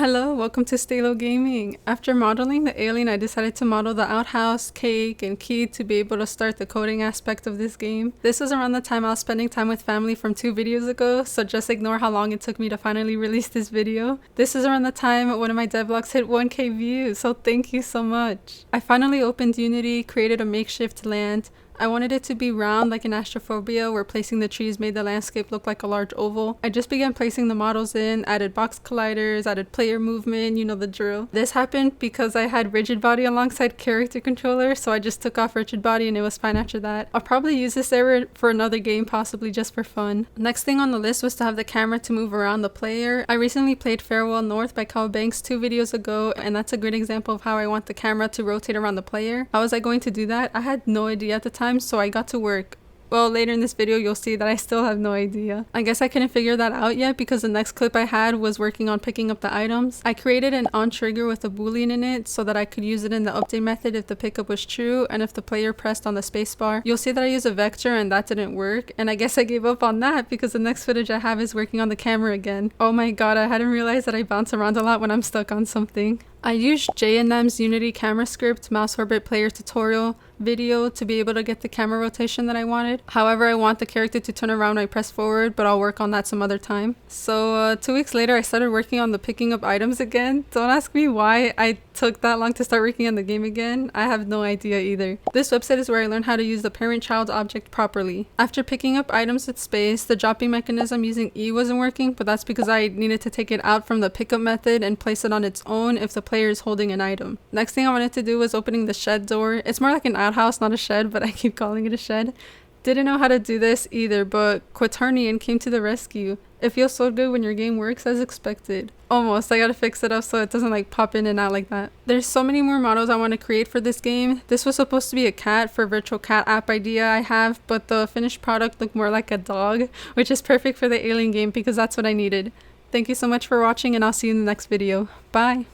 Hello, welcome to Staillo Gaming. After modeling the alien, I decided to model the outhouse, cake, and key to be able to start the coding aspect of this game. This was around the time I was spending time with family from 2 videos ago, so just ignore how long it took me to finally release this video. This is around the time one of my devlogs hit 1k views, so thank you so much. I finally opened Unity, created a makeshift land. I wanted it to be round like in Astrophobia, where placing the trees made the landscape look like a large oval. I just began placing the models in, added box colliders, added player movement, you know the drill. This happened because I had rigid body alongside character controller, so I just took off rigid body and it was fine after that. I'll probably use this error for another game, possibly just for fun. Next thing on the list was to have the camera to move around the player. I recently played Farewell North by Cal Banks 2 videos ago, and that's a great example of how I want the camera to rotate around the player. How was I going to do that? I had no idea at the time, so I got to work. Well, later in this video you'll see that I still have no idea. I guess I couldn't figure that out yet because the next clip I had was working on picking up the items. I created an on trigger with a boolean in it so that I could use it in the update method if the pickup was true and if the player pressed on the spacebar. You'll see that I used a vector and that didn't work, and I guess I gave up on that because the next footage I have is working on the camera again. Oh my god, I hadn't realized that I bounce around a lot when I'm stuck on something. I used Jayanam's Unity camera script mouse orbit player tutorial video to be able to get the camera rotation that I wanted. However, I want the character to turn around when I press forward, but I'll work on that some other time. So 2 weeks later I started working on the picking up items again. Don't ask me why I took that long to start working on the game again. I have no idea either. This website is where I learned how to use the parent-child object properly. After picking up items with space, the dropping mechanism using E wasn't working, but that's because I needed to take it out from the pickup method and place it on its own if the player is holding an item. Next thing I wanted to do was opening the shed door. It's more like an outhouse, not a shed, but I keep calling it a shed. Didn't know how to do this either, but Quaternion came to the rescue. It feels so good when your game works as expected. Almost. I gotta fix it up so it doesn't like pop in and out like that. There's so many more models I want to create for this game. This was supposed to be a cat for virtual cat app idea I have, but the finished product looked more like a dog, which is perfect for the alien game because that's what I needed. Thank you so much for watching, and I'll see you in the next video. Bye!